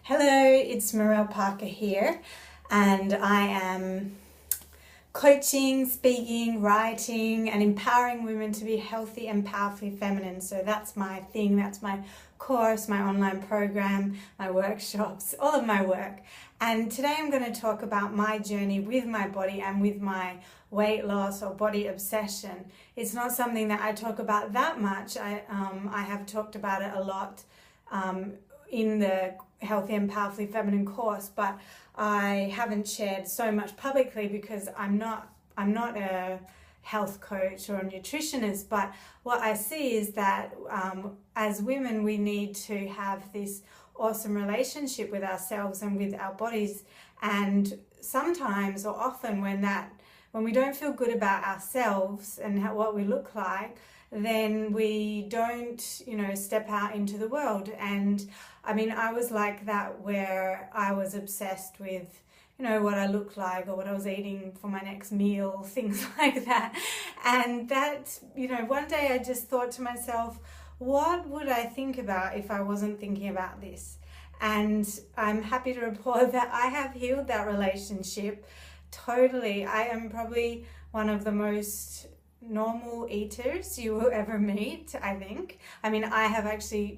Hello, it's Morelle Parker here, and I am coaching, speaking, writing, and empowering women to be healthy and powerfully feminine. So that's my thing, that's my course, my online program, my workshops, all of my work. And today I'm going to talk about my journey with my body and with my weight loss or body obsession. It's not something that I talk about that much. I have talked about it a lot in the Healthy and Powerfully Feminine course, but I haven't shared so much publicly because I'm not a health coach or a nutritionist. But what I see is that as women, we need to have this awesome relationship with ourselves and with our bodies. And sometimes or often when we don't feel good about ourselves and what we look like, then we don't, step out into the world. And I mean, I was like that, where I was obsessed with, what I looked like or what I was eating for my next meal, things like that. And that, one day I just thought to myself, what would I think about if I wasn't thinking about this? And I'm happy to report that I have healed that relationship totally. I am probably one of the most normal eaters you will ever meet, I think. I mean,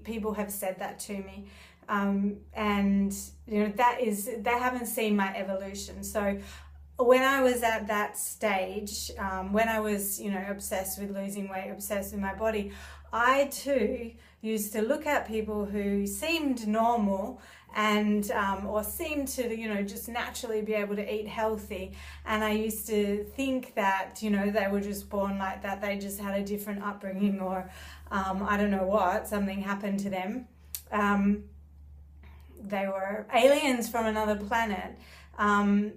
people have said that to me. And they haven't seen my evolution. So when I was at that stage, when I was, obsessed with losing weight, obsessed with my body, I too used to look at people who seemed normal and or seemed to just naturally be able to eat healthy, and I used to think that they were just born like that, they just had a different upbringing, or I don't know what, something happened to them. They were aliens from another planet, and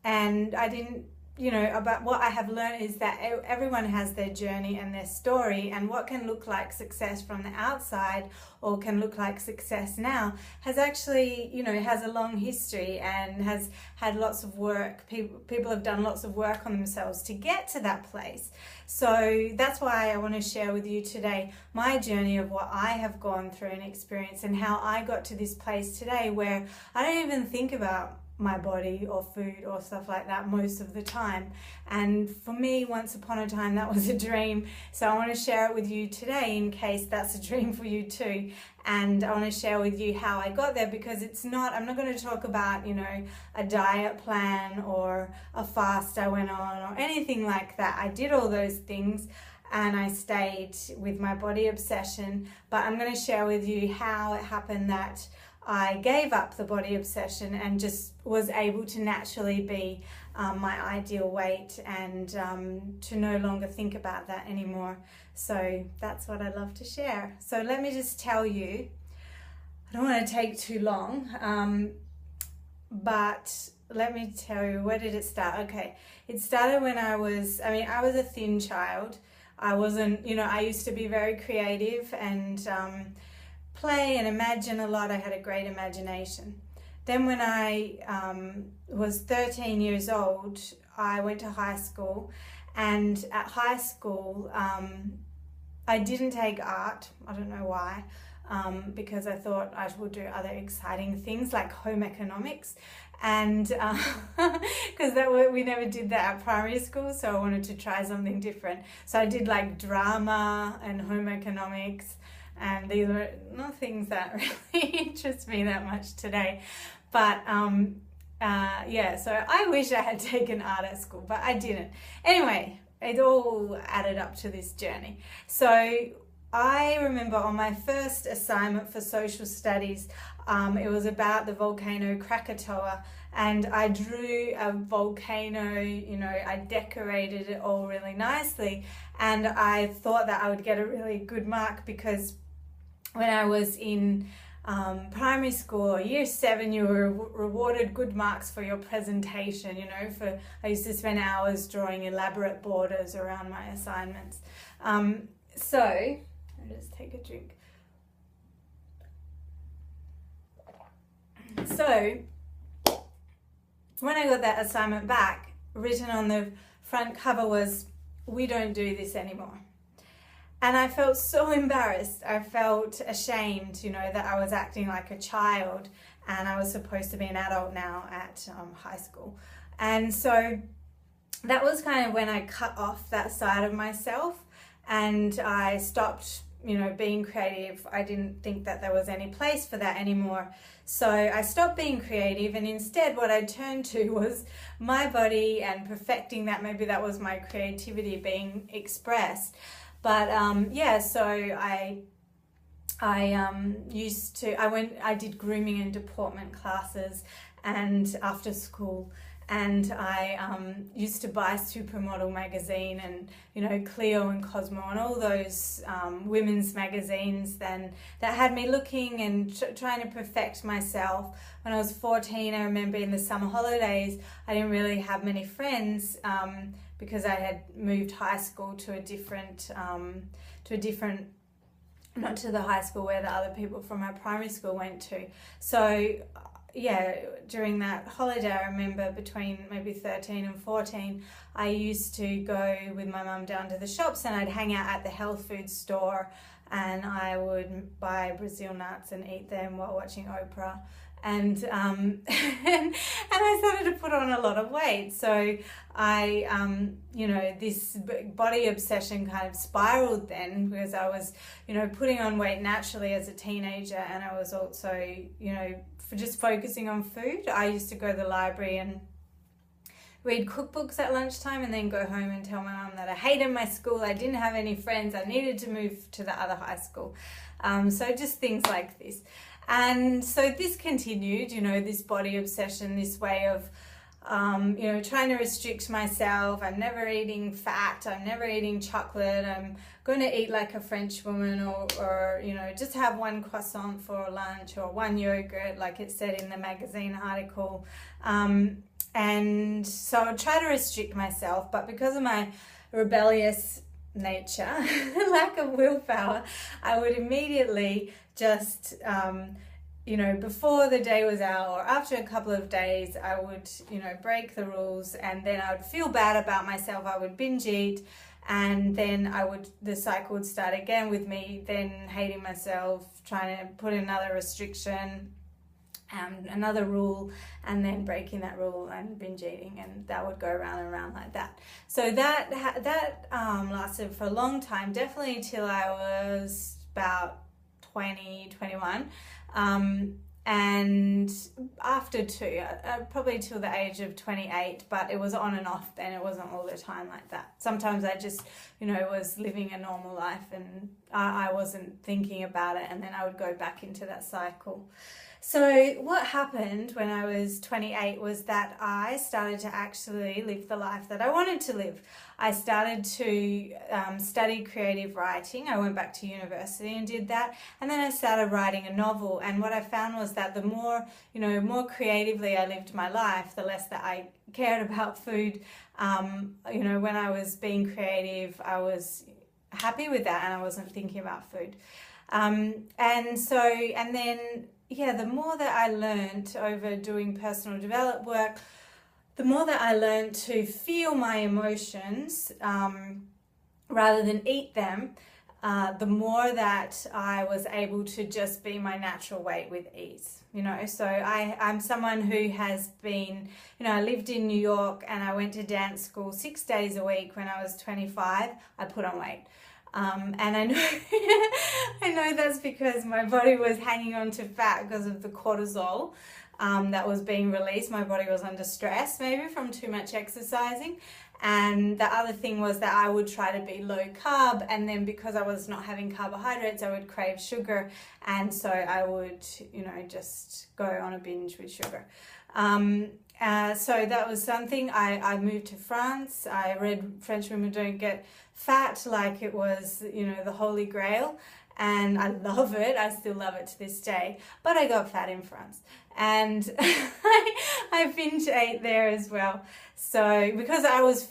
I didn't, about what I have learned is that everyone has their journey and their story, and what can look like success from the outside or can look like success now has actually, has a long history and has had lots of work. People have done lots of work on themselves to get to that place. So that's why I want to share with you today my journey of what I have gone through and experienced, and how I got to this place today where I don't even think about my body or food or stuff like that most of the time. And for me, once upon a time, that was a dream. So I want to share it with you today in case that's a dream for you too. And I want to share with you how I got there, because I'm not going to talk about, a diet plan or a fast I went on or anything like that. I did all those things and I stayed with my body obsession, but I'm going to share with you how it happened that I gave up the body obsession and just was able to naturally be my ideal weight, and to no longer think about that anymore. So that's what I love to share. So let me just tell you, I don't want to take too long, but let me tell you, where did it start? Okay, it started when I was a thin child. I wasn't, I used to be very creative and play and imagine a lot. I had a great imagination. Then when I was 13 years old, I went to high school, and at high school I didn't take art. I don't know why, because I thought I would do other exciting things like home economics, and because we never did that at primary school, so I wanted to try something different. So I did like drama and home economics, and these are not things that really interest me that much today. But so I wish I had taken art at school, but I didn't. Anyway, it all added up to this journey. So I remember on my first assignment for social studies, it was about the volcano Krakatoa, and I drew a volcano, I decorated it all really nicely, and I thought that I would get a really good mark, because when I was in primary school, year 7, you were rewarded good marks for your presentation. I used to spend hours drawing elaborate borders around my assignments. So I'll just take a drink. So when I got that assignment back, written on the front cover was, "We don't do this anymore." And I felt so embarrassed. I felt ashamed, you know, that I was acting like a child and I was supposed to be an adult now at high school. And so that was kind of when I cut off that side of myself and I stopped, you know, being creative. I didn't think that there was any place for that anymore. So I stopped being creative, and instead what I turned to was my body and perfecting that. Maybe that was my creativity being expressed. But so I did grooming and deportment classes and after school, and I used to buy Supermodel magazine and, you know, Clio and Cosmo and all those women's magazines then that had me looking and trying to perfect myself. When I was 14, I remember in the summer holidays, I didn't really have many friends because I had moved high school to a different, not to the high school where the other people from my primary school went to. So yeah, during that holiday, I remember between maybe 13 and 14, I used to go with my mum down to the shops and I'd hang out at the health food store and I would buy Brazil nuts and eat them while watching Oprah. And and I started to put on a lot of weight. So I, you know, this body obsession kind of spiraled then because I was, you know, putting on weight naturally as a teenager, and I was also, you know, for just focusing on food. I used to go to the library and read cookbooks at lunchtime and then go home and tell my mum that I hated my school, I didn't have any friends, I needed to move to the other high school. So just things like this. And so this continued, you know, this body obsession, this way of, you know, trying to restrict myself. I'm never eating fat, I'm never eating chocolate, I'm going to eat like a French woman, or you know, just have one croissant for lunch or one yogurt, like it said in the magazine article. And so I'd try to restrict myself, but because of my rebellious nature, lack of willpower, I would immediately just, you know, before the day was out or after a couple of days, I would, you know, break the rules, and then I would feel bad about myself. I would binge eat, and then the cycle would start again with me then hating myself, trying to put another restriction, another rule, and then breaking that rule and binge eating, and that would go around and around like that. So that lasted for a long time, definitely till I was about 20, 21, and after probably till the age of 28, but it was on and off then. It wasn't all the time like that. Sometimes I just, you know, was living a normal life and I wasn't thinking about it, and then I would go back into that cycle. So what happened when I was 28 was that I started to actually live the life that I wanted to live. I started to study creative writing. I went back to university and did that, and then I started writing a novel. And what I found was that the more, you know, more creatively I lived my life, the less that I cared about food. You know, when I was being creative, I was happy with that and I wasn't thinking about food. And then the more that I learned over doing personal development work, the more that I learned to feel my emotions rather than eat them, the more that I was able to just be my natural weight with ease, you know. So I'm someone who has been, you know, I lived in New York and I went to dance school 6 days a week. When I was 25, I put on weight. And I know I know that's because my body was hanging on to fat because of the cortisol that was being released. My body was under stress, maybe from too much exercising. And the other thing was that I would try to be low carb, and then because I was not having carbohydrates, I would crave sugar, and so I would, you know, just go on a binge with sugar. So that was something. I moved to France. I read French Women Don't Get Fat like it was, you know, the Holy Grail, and I love it. I still love it to this day, but I got fat in France, and I binge ate there as well. So because I was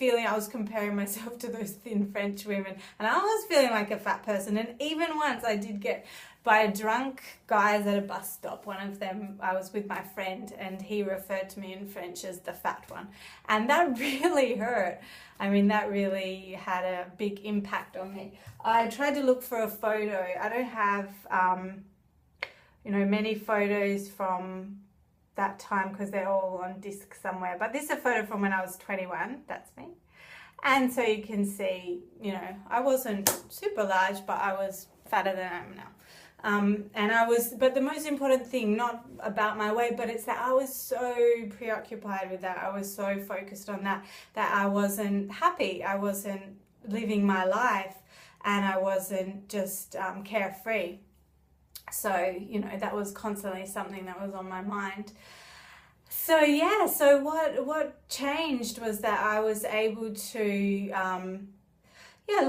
comparing myself to those thin French women, and I was feeling like a fat person, and even once I did get by drunk guys at a bus stop. One of them, I was with my friend, and he referred to me in French as the fat one. And that really hurt. I mean, that really had a big impact on me. I tried to look for a photo. I don't have, many photos from that time because they're all on disc somewhere. But this is a photo from when I was 21. That's me. And so you can see, I wasn't super large, but I was fatter than I am now. But the most important thing, not about my weight, but it's that I was so preoccupied with that. I was so focused on that I wasn't happy. I wasn't living my life, and I wasn't just carefree. So, that was constantly something that was on my mind. So yeah, so what changed was that I was able to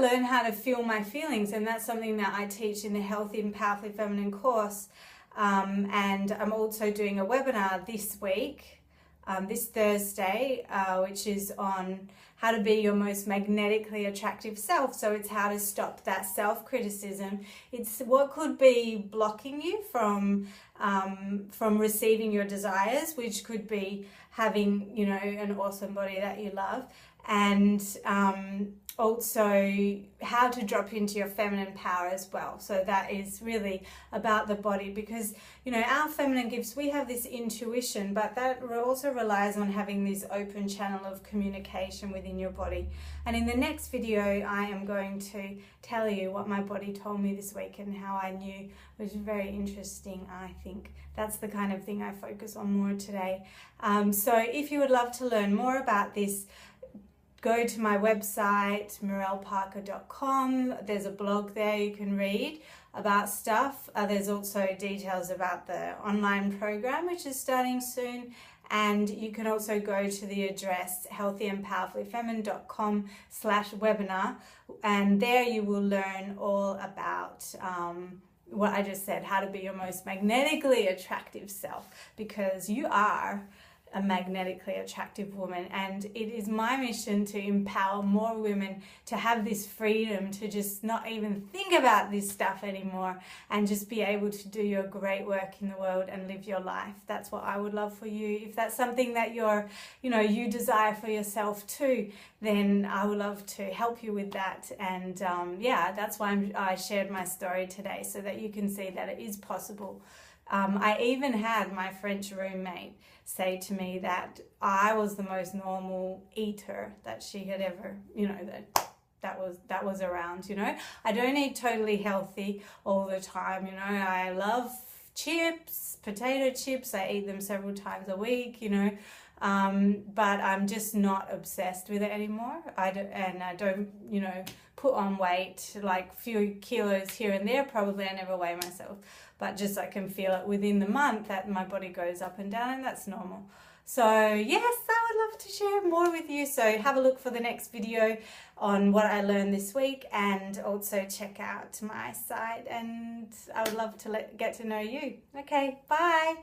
learn how to feel my feelings, and that's something that I teach in the Healthy and Powerfully Feminine course. And I'm also doing a webinar this week, this Thursday, which is on how to be your most magnetically attractive self. So it's how to stop that self-criticism. It's what could be blocking you from receiving your desires, which could be having, an awesome body that you love, and also how to drop into your feminine power as well. So that is really about the body, because our feminine gifts, we have this intuition, but that also relies on having this open channel of communication within your body. And in the next video, I am going to tell you what my body told me this week and how I knew, which is very interesting. I think that's the kind of thing I focus on more today. So if you would love to learn more about this, go to my website, mirelleparker.com. There's a blog there you can read about stuff. There's also details about the online program, which is starting soon. And you can also go to the address healthyandpowerfullyfeminine.com/webinar. And there you will learn all about what I just said, how to be your most magnetically attractive self, because you are a magnetically attractive woman, and it is my mission to empower more women to have this freedom to just not even think about this stuff anymore and just be able to do your great work in the world and live your life. That's what I would love for you. If that's something that you desire for yourself too, then I would love to help you with that. And that's why I shared my story today, so that you can see that it is possible. I even had my French roommate say to me that I was the most normal eater that she had ever, that was around, I don't eat totally healthy all the time, I love chips, potato chips, I eat them several times a week, but I'm just not obsessed with it anymore. I don't, put on weight, like few kilos here and there. Probably I never weigh myself, but just I can feel it within the month that my body goes up and down, and that's normal. So yes, I would love to share more with you. So have a look for the next video on what I learned this week, and also check out my site, and I would love to get to know you. Okay, bye.